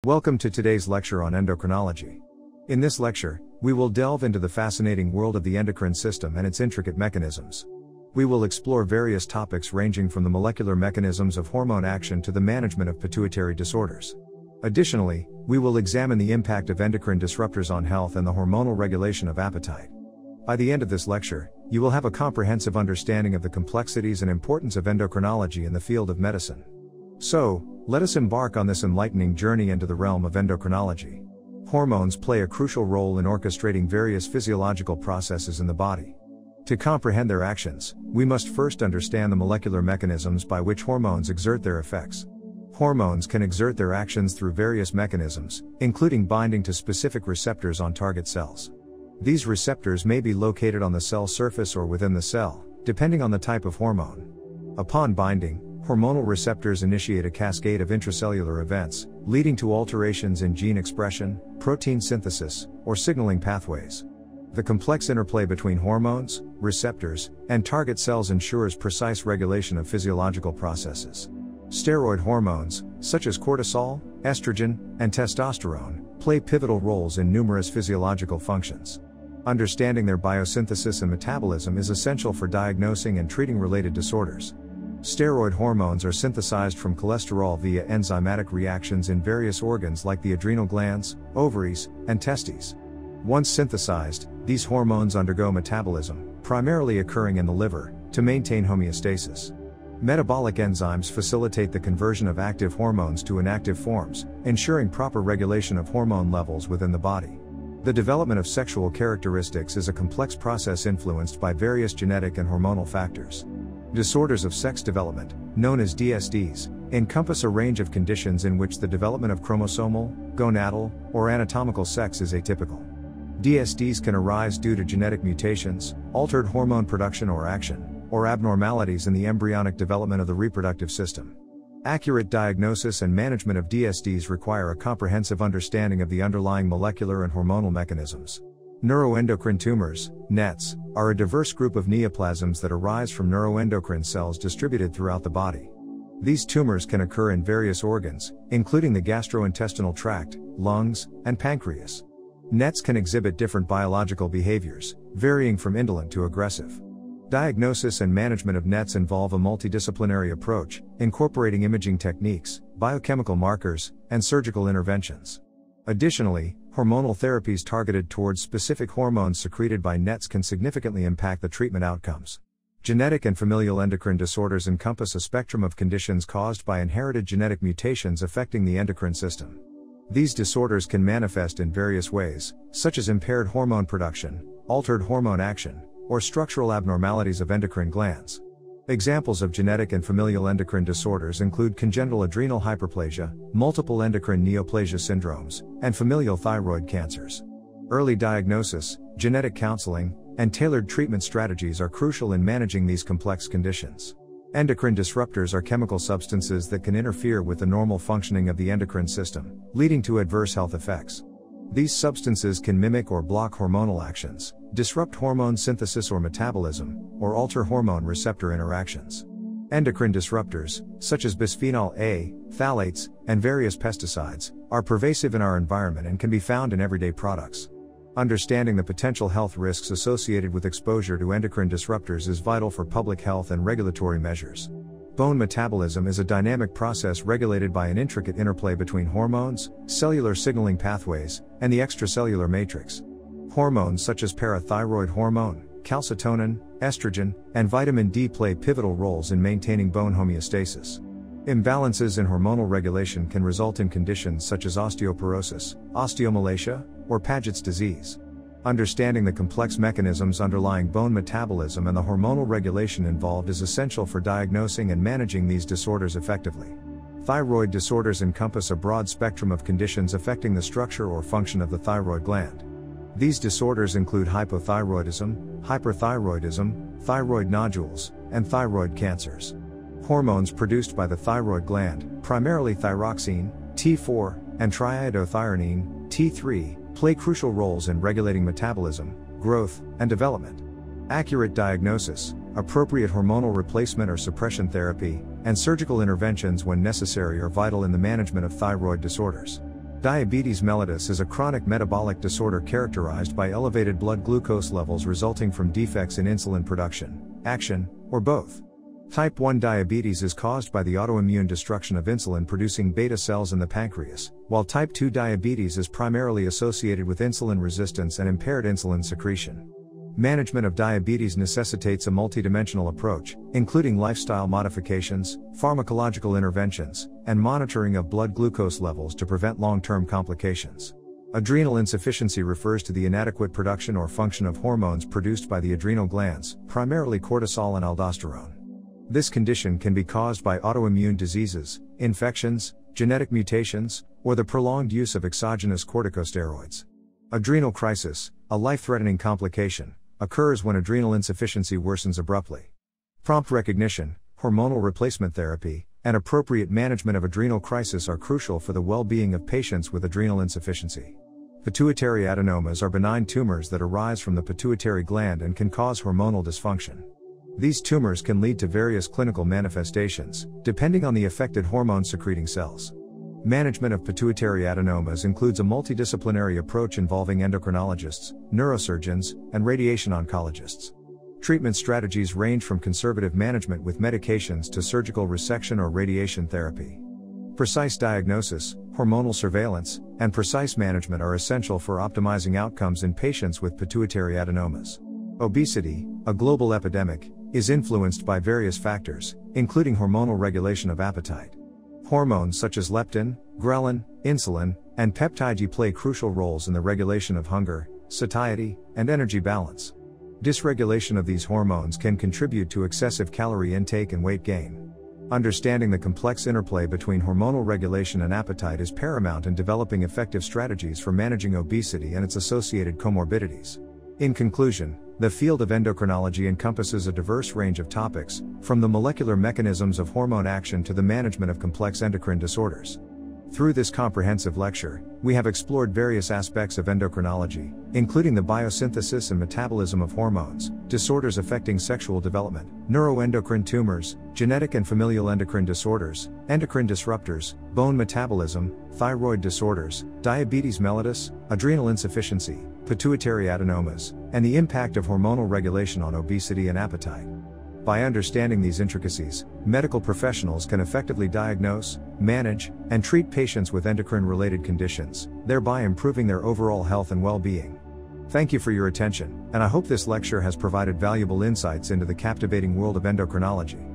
Welcome to today's lecture on endocrinology. In this lecture, we will delve into the fascinating world of the endocrine system and its intricate mechanisms. We will explore various topics ranging from the molecular mechanisms of hormone action to the management of pituitary disorders. Additionally, we will examine the impact of endocrine disruptors on health and the hormonal regulation of appetite. By the end of this lecture, you will have a comprehensive understanding of the complexities and importance of endocrinology in the field of medicine. So, let us embark on this enlightening journey into the realm of endocrinology. Hormones play a crucial role in orchestrating various physiological processes in the body. To comprehend their actions, we must first understand the molecular mechanisms by which hormones exert their effects. Hormones can exert their actions through various mechanisms, including binding to specific receptors on target cells. These receptors may be located on the cell surface or within the cell, depending on the type of hormone. Upon binding, hormonal receptors initiate a cascade of intracellular events, leading to alterations in gene expression, protein synthesis, or signaling pathways. The complex interplay between hormones, receptors, and target cells ensures precise regulation of physiological processes. Steroid hormones, such as cortisol, estrogen, and testosterone, play pivotal roles in numerous physiological functions. Understanding their biosynthesis and metabolism is essential for diagnosing and treating related disorders. Steroid hormones are synthesized from cholesterol via enzymatic reactions in various organs like the adrenal glands, ovaries, and testes. Once synthesized, these hormones undergo metabolism, primarily occurring in the liver, to maintain homeostasis. Metabolic enzymes facilitate the conversion of active hormones to inactive forms, ensuring proper regulation of hormone levels within the body. The development of sexual characteristics is a complex process influenced by various genetic and hormonal factors. Disorders of sex development, known as DSDs, encompass a range of conditions in which the development of chromosomal, gonadal, or anatomical sex is atypical. DSDs can arise due to genetic mutations, altered hormone production or action, or abnormalities in the embryonic development of the reproductive system. Accurate diagnosis and management of DSDs require a comprehensive understanding of the underlying molecular and hormonal mechanisms. Neuroendocrine tumors, NETs, are a diverse group of neoplasms that arise from neuroendocrine cells distributed throughout the body. These tumors can occur in various organs, including the gastrointestinal tract, lungs, and pancreas. NETs can exhibit different biological behaviors, varying from indolent to aggressive. Diagnosis and management of NETs involve a multidisciplinary approach, incorporating imaging techniques, biochemical markers, and surgical interventions. Additionally, hormonal therapies targeted towards specific hormones secreted by NETs can significantly impact the treatment outcomes. Genetic and familial endocrine disorders encompass a spectrum of conditions caused by inherited genetic mutations affecting the endocrine system. These disorders can manifest in various ways, such as impaired hormone production, altered hormone action, or structural abnormalities of endocrine glands. Examples of genetic and familial endocrine disorders include congenital adrenal hyperplasia, multiple endocrine neoplasia syndromes, and familial thyroid cancers. Early diagnosis, genetic counseling, and tailored treatment strategies are crucial in managing these complex conditions. Endocrine disruptors are chemical substances that can interfere with the normal functioning of the endocrine system, leading to adverse health effects. These substances can mimic or block hormonal actions, disrupt hormone synthesis or metabolism, or alter hormone receptor interactions. Endocrine disruptors, such as bisphenol A, phthalates, and various pesticides, are pervasive in our environment and can be found in everyday products. Understanding the potential health risks associated with exposure to endocrine disruptors is vital for public health and regulatory measures. Bone metabolism is a dynamic process regulated by an intricate interplay between hormones, cellular signaling pathways, and the extracellular matrix. Hormones such as parathyroid hormone, calcitonin, estrogen, and vitamin D play pivotal roles in maintaining bone homeostasis. Imbalances in hormonal regulation can result in conditions such as osteoporosis, osteomalacia, or Paget's disease. Understanding the complex mechanisms underlying bone metabolism and the hormonal regulation involved is essential for diagnosing and managing these disorders effectively. Thyroid disorders encompass a broad spectrum of conditions affecting the structure or function of the thyroid gland. These disorders include hypothyroidism, hyperthyroidism, thyroid nodules, and thyroid cancers. Hormones produced by the thyroid gland, primarily thyroxine, T4, and triiodothyronine, T3, play crucial roles in regulating metabolism, growth, and development. Accurate diagnosis, appropriate hormonal replacement or suppression therapy, and surgical interventions when necessary are vital in the management of thyroid disorders. Diabetes mellitus is a chronic metabolic disorder characterized by elevated blood glucose levels resulting from defects in insulin production, action, or both. Type 1 diabetes is caused by the autoimmune destruction of insulin-producing beta cells in the pancreas, while type 2 diabetes is primarily associated with insulin resistance and impaired insulin secretion. Management of diabetes necessitates a multidimensional approach, including lifestyle modifications, pharmacological interventions, and monitoring of blood glucose levels to prevent long-term complications. Adrenal insufficiency refers to the inadequate production or function of hormones produced by the adrenal glands, primarily cortisol and aldosterone. This condition can be caused by autoimmune diseases, infections, genetic mutations, or the prolonged use of exogenous corticosteroids. Adrenal crisis, a life-threatening complication, occurs when adrenal insufficiency worsens abruptly. Prompt recognition, hormonal replacement therapy, and appropriate management of adrenal crisis are crucial for the well-being of patients with adrenal insufficiency. Pituitary adenomas are benign tumors that arise from the pituitary gland and can cause hormonal dysfunction. These tumors can lead to various clinical manifestations, depending on the affected hormone-secreting cells. Management of pituitary adenomas includes a multidisciplinary approach involving endocrinologists, neurosurgeons, and radiation oncologists. Treatment strategies range from conservative management with medications to surgical resection or radiation therapy. Precise diagnosis, hormonal surveillance, and precise management are essential for optimizing outcomes in patients with pituitary adenomas. Obesity, a global epidemic, is influenced by various factors, including hormonal regulation of appetite. Hormones such as leptin, ghrelin, insulin, and peptide G play crucial roles in the regulation of hunger, satiety, and energy balance. Dysregulation of these hormones can contribute to excessive calorie intake and weight gain. Understanding the complex interplay between hormonal regulation and appetite is paramount in developing effective strategies for managing obesity and its associated comorbidities. In conclusion, the field of endocrinology encompasses a diverse range of topics, from the molecular mechanisms of hormone action to the management of complex endocrine disorders. Through this comprehensive lecture, we have explored various aspects of endocrinology, including the biosynthesis and metabolism of hormones, disorders affecting sexual development, neuroendocrine tumors, genetic and familial endocrine disorders, endocrine disruptors, bone metabolism, thyroid disorders, diabetes mellitus, adrenal insufficiency, pituitary adenomas, and the impact of hormonal regulation on obesity and appetite. By understanding these intricacies, medical professionals can effectively diagnose, manage, and treat patients with endocrine-related conditions, thereby improving their overall health and well-being. Thank you for your attention, and I hope this lecture has provided valuable insights into the captivating world of endocrinology.